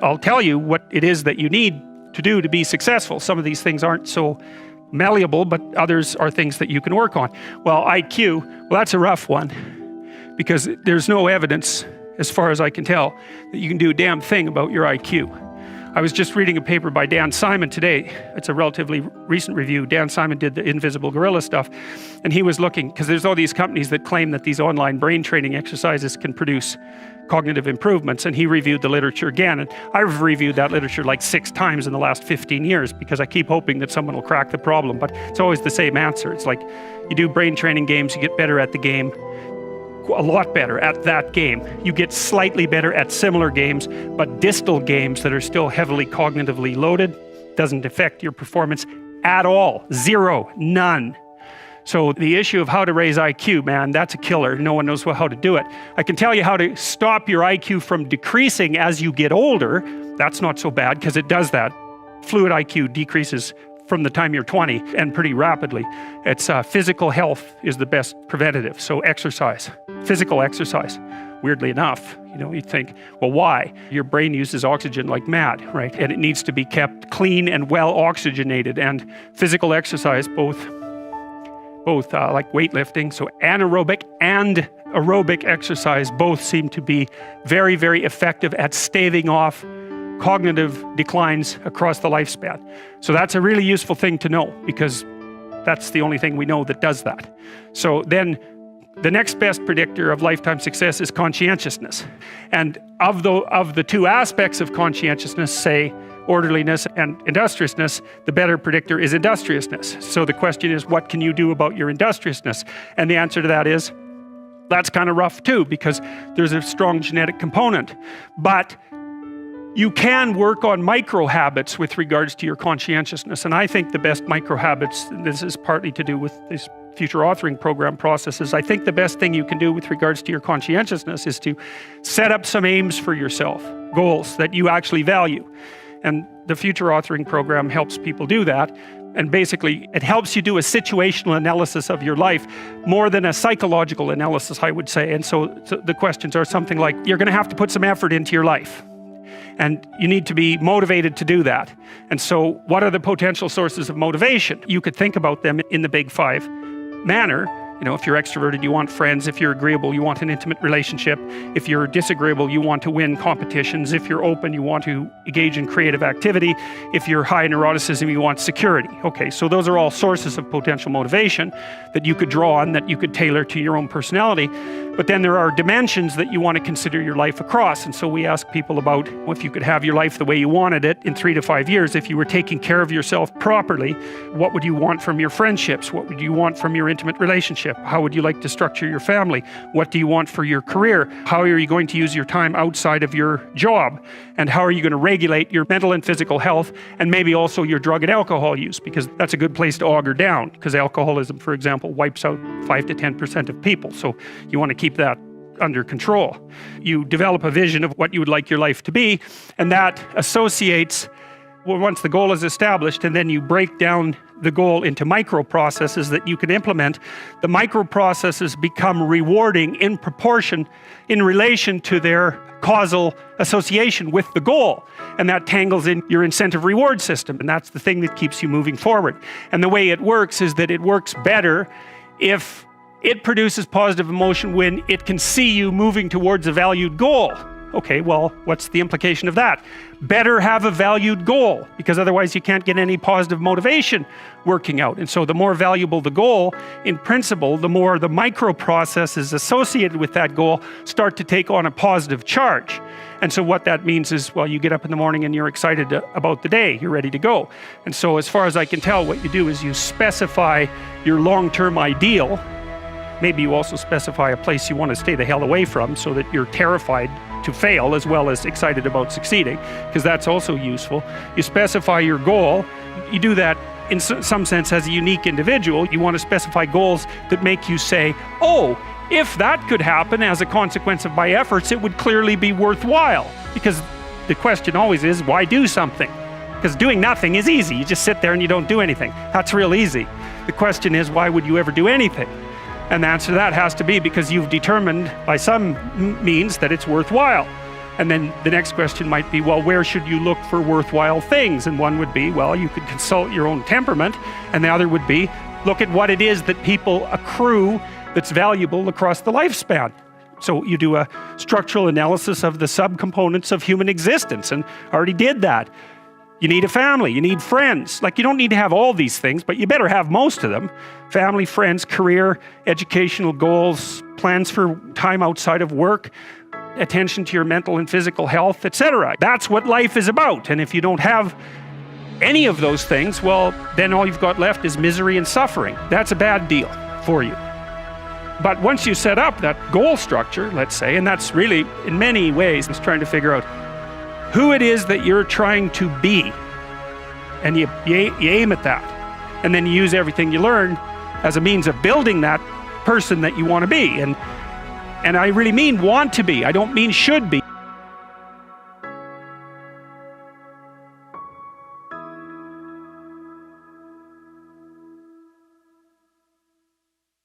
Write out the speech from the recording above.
I'll tell you what it is that you need to do to be successful. Some of these things aren't so malleable, but others are things that you can work on. Well, IQ, well, that's a rough one because there's no evidence, as far as I can tell, that you can do a damn thing about your IQ. I was just reading a paper by Dan Simon today. It's a relatively recent review. Dan Simon did the invisible gorilla stuff, and he was looking, because there's all these companies that claim that these online brain training exercises can produce cognitive improvements, and he reviewed the literature again. And I've reviewed that literature like 6 times in the last 15 years because I keep hoping that someone will crack the problem, but it's always the same answer. It's like, you do brain training games, you get better at the game, a lot better at that game. You get slightly better at similar games, but distal games that are still heavily cognitively loaded doesn't affect your performance at all. Zero, none. So the issue of how to raise IQ, man, that's a killer. No one knows how to do it. I can tell you how to stop your IQ from decreasing as you get older. That's not so bad because it does that. Fluid IQ decreases from the time you're 20 and pretty rapidly. It's physical health is the best preventative. So exercise, physical exercise. Weirdly enough, you'd think, well, why? Your brain uses oxygen like mad, right? And it needs to be kept clean and well oxygenated. And physical exercise, both like weightlifting, so anaerobic and aerobic exercise, both seem to be very, very effective at staving off cognitive declines across the lifespan. So that's a really useful thing to know because that's the only thing we know that does that. So then the next best predictor of lifetime success is conscientiousness. And of the 2 aspects of conscientiousness, say orderliness and industriousness, the better predictor is industriousness. So the question is, what can you do about your industriousness? And the answer to that is, that's kind of rough too, because there's a strong genetic component. But you can work on micro habits with regards to your conscientiousness. And I think the best micro habits, this is partly to do with this future authoring program processes, I think the best thing you can do with regards to your conscientiousness is to set up some aims for yourself, goals that you actually value. And the future authoring program helps people do that. And basically, it helps you do a situational analysis of your life more than a psychological analysis, I would say. And so the questions are something like, you're going to have to put some effort into your life. And you need to be motivated to do that. And so what are the potential sources of motivation? You could think about them in the big 5 manner. If you're extroverted, you want friends. If you're agreeable, you want an intimate relationship. If you're disagreeable, you want to win competitions. If you're open, you want to engage in creative activity. If you're high neuroticism, you want security. Okay, so those are all sources of potential motivation that you could draw on, that you could tailor to your own personality. But then there are dimensions that you want to consider your life across. And so we ask people about, well, if you could have your life the way you wanted it in 3 to 5 years, if you were taking care of yourself properly, what would you want from your friendships? What would you want from your intimate relationship? How would you like to structure your family? What do you want for your career? How are you going to use your time outside of your job? And how are you going to regulate your mental and physical health, and maybe also your drug and alcohol use? Because that's a good place to auger down, because alcoholism, for example, wipes out 5 to 10% of people. So you want to keep that under control. You develop a vision of what you would like your life to be, and that associates, well, once the goal is established, and then you break down the goal into micro processes that you can implement. The micro processes become rewarding in proportion in relation to their causal association with the goal. And that tangles in your incentive reward system. And that's the thing that keeps you moving forward. And the way it works is that it works better if it produces positive emotion when it can see you moving towards a valued goal. Okay, well, what's the implication of that? Better have a valued goal, because otherwise you can't get any positive motivation working out. And so the more valuable the goal, in principle, the more the micro processes associated with that goal start to take on a positive charge. And so what that means is, well, you get up in the morning and you're excited about the day, you're ready to go. And so as far as I can tell, what you do is you specify your long-term ideal. Maybe you also specify a place you want to stay the hell away from so that you're terrified to fail as well as excited about succeeding, because that's also useful. You specify your goal. You do that in some sense as a unique individual. You want to specify goals that make you say, oh, if that could happen as a consequence of my efforts, it would clearly be worthwhile. Because the question always is, why do something? Because doing nothing is easy. You just sit there and you don't do anything. That's real easy. The question is, why would you ever do anything? And the answer to that has to be because you've determined by some means that it's worthwhile. And then the next question might be, well, where should you look for worthwhile things? And one would be, well, you could consult your own temperament. And the other would be, look at what it is that people accrue that's valuable across the lifespan. So you do a structural analysis of the subcomponents of human existence, and I already did that. You need a family, you need friends. Like, you don't need to have all these things, but you better have most of them. Family, friends, career, educational goals, plans for time outside of work, attention to your mental and physical health, etc. That's what life is about. And if you don't have any of those things, well, then all you've got left is misery and suffering. That's a bad deal for you. But once you set up that goal structure, let's say, and that's really, in many ways, it's trying to figure out who it is that you're trying to be, and you aim at that, and then you use everything you learn as a means of building that person that you want to be. And I really mean want to be. I don't mean should be.